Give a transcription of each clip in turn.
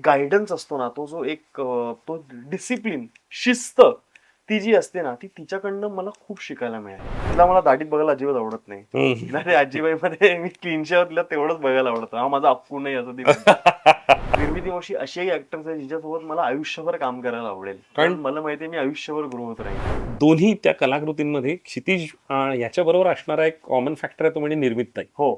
Guidance असतो ना, तो जो एक तो डिसिप्लिन, शिस्त ती जी असते ना, ती तिच्याकडनं मला खूप शिकायला मिळाली. तिला मला दाढीत बघायला अजिबात आवडत नाही. तिला ते आजीबाईमध्ये मी क्लीन शेव्ह तिला तेवढंच बघायला आवडतं. हा माझा अप्पू नाही असं ती म्हणते. निर्मिती मावशी अशी एक ऍक्टर्स आहे जिच्यासोबत मला आयुष्यभर काम करायला आवडेल. कारण मला माहितीये मी आयुष्यभर ग्रो होत राहील. दोन्ही त्या कलाकृतींमध्ये क्षितिज याच्या बरोबर असणारा एक कॉमन फॅक्टर आहे तो म्हणजे निर्मितताई. हो.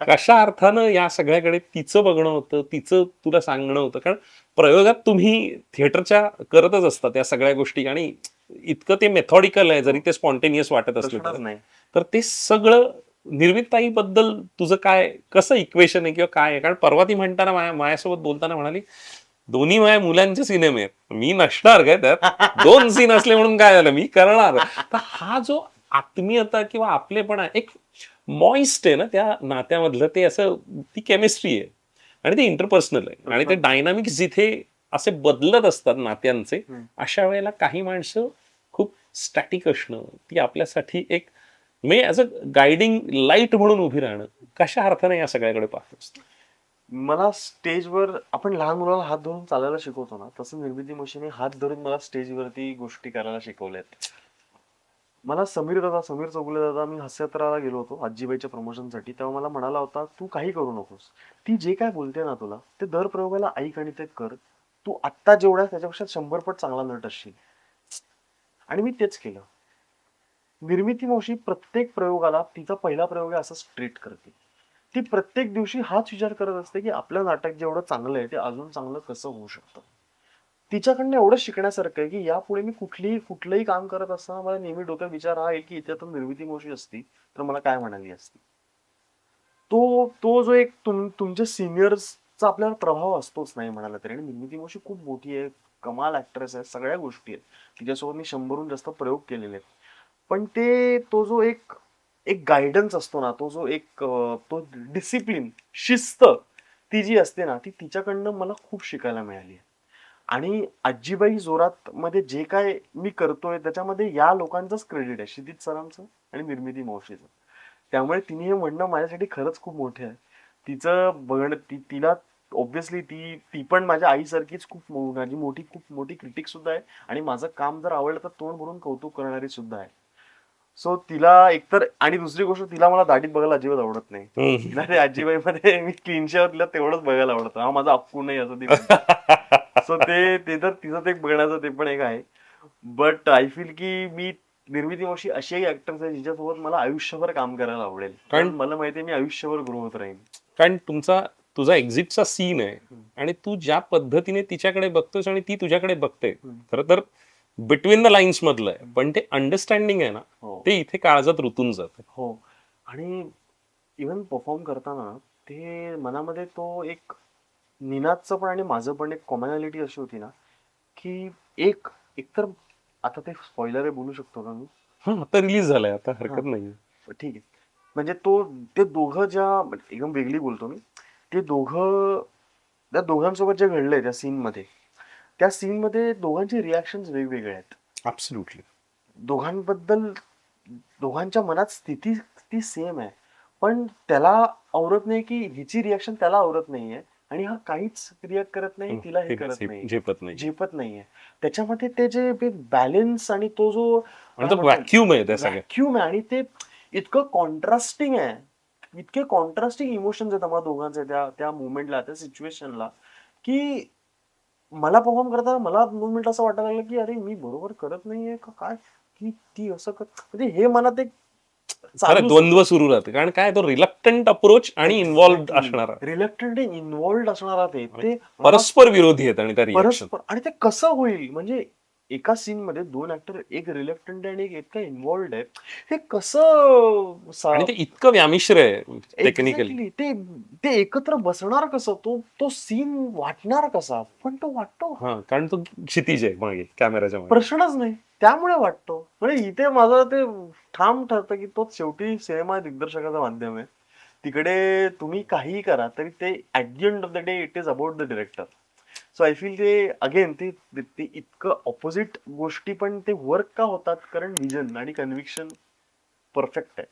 कशा अर्थानं या सगळ्याकडे तिचं बघणं होतं, तिचं तुला सांगणं होतं, कारण प्रयोगात तुम्ही थिएटरच्या करतच असतात या सगळ्या गोष्टी आणि इतकं ते मेथॉडिकल आहे जरी ते स्पॉन्टेनियस वाटत असलं प्रश्नच नाही. तर ते सगळं निर्मितताईबद्दल तुझं काय कसं इक्वेशन आहे किंवा काय आहे? कारण परवा ती म्हणताना माझ्यासोबत बोलताना म्हणाली दोन्ही माझ्या मुलांचे सिनेमे आहेत, मी नसणार काय त्यात 2 सीन असले म्हणून काय झालं मी करणार. तर हा जो आत्मीयता किंवा आपलेपणा एक मॉइस्ट आहे ना त्या नात्यामधलं, ते असं ती केमिस्ट्री आहे आणि ते इंटरपर्सनल आहे आणि ते डायनामिक्स जिथे असे बदलत असतात नात्यांचे, अशा वेळेला काही माणसं खूप स्टॅटिक असणं ती आपल्यासाठी एक म्हणजे ॲज अ गायडिंग लाईट म्हणून उभी राहणं कशा अर्थाने या सगळ्याकडे पाहतोस? मला स्टेजवर आपण लहान मुलाला हात धरून चालायला शिकवतो ना, तसं निर्मिती मावशीने हात धरून मला स्टेजवरती गोष्टी करायला शिकवल्यात. मला समीर चौगुले दादा, मी हास्यत्राला गेलो होतो आजीबाईच्या प्रमोशनसाठी, तेव्हा मला म्हणाला होता तू काही करू नकोस, ती जे काय बोलते ना तुला ते दर प्रयोगाला ऐक आणि ते कर. तू आत्ता जेवढा त्याच्यापेक्षा 100 पट चांगला नट असशील. आणि मी तेच केलं. निर्मिती मावशी प्रत्येक प्रयोगाला तिचा पहिला प्रयोग आहे असं स्ट्रेट करते. ती प्रत्येक दिवशी हाच विचार करत असते की आपलं नाटक जेवढं चांगलं आहे ते अजून चांगलं कसं होऊ शकतं. तिच्याकडनं एवढं शिकण्यासारखं आहे की यापुढे मी कुठलंही काम करत असताना मला नेहमी डोक्यात विचार हा येईल की इथे तर निर्मिती मावशी असती तर मला काय म्हणाली असती. तो तो जो एक तुमच्या सिनियर्सचा आपल्यावर प्रभाव असतोच नाही म्हणाला तरी. आणि निर्मिती मावशी खूप मोठी आहे, कमाल ऍक्ट्रेस आहे, सगळ्या गोष्टी आहेत तिच्यासोबत मी 100हून जास्त प्रयोग केलेले आहेत. पण तो जो एक एक गायडन्स असतो ना, तो जो एक तो डिसिप्लिन, शिस्त ती जी असते ना, ती तिच्याकडनं मला खूप शिकायला मिळाली. आणि आजीबाई जोरात मध्ये जे काय मी करतोय त्याच्यामध्ये या लोकांचंच क्रेडिट आहे, क्षितिज सरांचं आणि निर्मिती मावशीचं. त्यामुळे तिने हे म्हणणं माझ्यासाठी खरंच खूप मोठे आहे. तिचं बघणं तिला ऑब्व्हियसली ती पण माझ्या आईसारखीच माझी खूप मोठी क्रिटिक सुद्धा आहे आणि माझं काम जर आवडलं तर तोंड भरून कौतुक करणारी सुद्धा आहे. सो तिला एकतर, आणि दुसरी गोष्ट तिला मला दाढीत बघायला अजिबात आवडत नाही. तिला ते आजीबाईमध्ये मी क्लीन शेव्ह तिला तेवढंच बघायला आवडतं. हा माझा अप्पू नाही असं ती म्हणते. सो ते तर तिचं ते बघण्याचं ते पण एक आहे. बट आय फील की मी निर्मिती मावशी अशी एक ऍक्टर्स आहे जिच्यासोबत मला आयुष्यभर काम करायला आवडेल. कारण मला माहितीये मी आयुष्यभर ग्रो होत राहीन. कारण तुझा एक्झिटचा सीन आहे आणि तू ज्या पद्धतीने तिच्याकडे बघतोस आणि ती तुझ्याकडे बघते, खरं तर बिटवीन द लाईन्स मधलं आहे, पण ते अंडरस्टँडिंग आहे ना, ते इथे काळजात रुतून जात. हो. आणि इव्हन परफॉर्म करताना ते मनामध्ये तो एक निनादचं पण आणि माझं पण एक कॉमनॅलिटी अशी होती ना की एकतर आता ते स्पॉइलर आहे, बोलू शकतो का मी? आता रिलीज झालाय, आता हरकत नाही. ठीक आहे. म्हणजे ते दोघं एकदम वेगळी बोलतो मी, ते त्या दोघांसोबत जे घडलंय त्या सीन मध्ये दोघांची रिॲक्शन वेगवेगळे आहेत. ऍब्सोल्युटली. दोघांबद्दल दोघांच्या मनात स्थिती ती सेम आहे, पण त्याला आवरत नाही की हिची रिॲक्शन त्याला आवरत नाहीये आणि हा काहीच रिॲक्ट करत नाही, तिला हे करत नाही, झेपत नाहीये. त्याच्यामध्ये ते जे बॅलन्स आणि तो जो व्हॅक्यूम आहे आणि ते इतकं कॉन्ट्रास्टिंग आहे, इतके कॉन्ट्रास्टिंग इमोशन्स आहेत आम्हाला दोघांचे त्या मुवमेंटला, त्या सिच्युएशनला, की मला परफॉर्म करताना मला 2 मिनिट असं वाटायला लागलं की अरे मी बरोबर करत नाहीये का काय, की ती असं म्हणजे हे मनात एक द्वंद्व सुरू राहते. कारण काय तो रिलक्टंट अप्रोच आणि इन्व्हॉल्व्ड असणारा ते परस्पर विरोधी आहेत आणि त्या रिॲक्शन. आणि ते कसं होईल, म्हणजे एका सीन मध्ये 2 ऍक्टर, एक रिलक्टंट आहे आणि एक इतका इन्व्हॉल्व्ड आहे, हे कसं आणि ते इतकं व्यामिश्र आहे टेक्निकली, ते एकत्र बसणार कसं, तो सीन वाटणार कसा, पण तो वाटतो. कारण तो क्षितिज आहे मागे कॅमेराच्या मागे, प्रश्नच नाही, त्यामुळे वाटतो. म्हणजे इथे माझं ते ठाम ठरतं की तो शेवटी सिनेमा दिग्दर्शकाचं माध्यम आहे. तिकडे तुम्ही काहीही करा तरी ते at the end of the day it is about the director. So I feel ते अगेन ते इतकं ऑपोजिट गोष्टी पण ते वर्क का होतात, कारण विजन आणि कन्व्हिक्शन परफेक्ट आहे.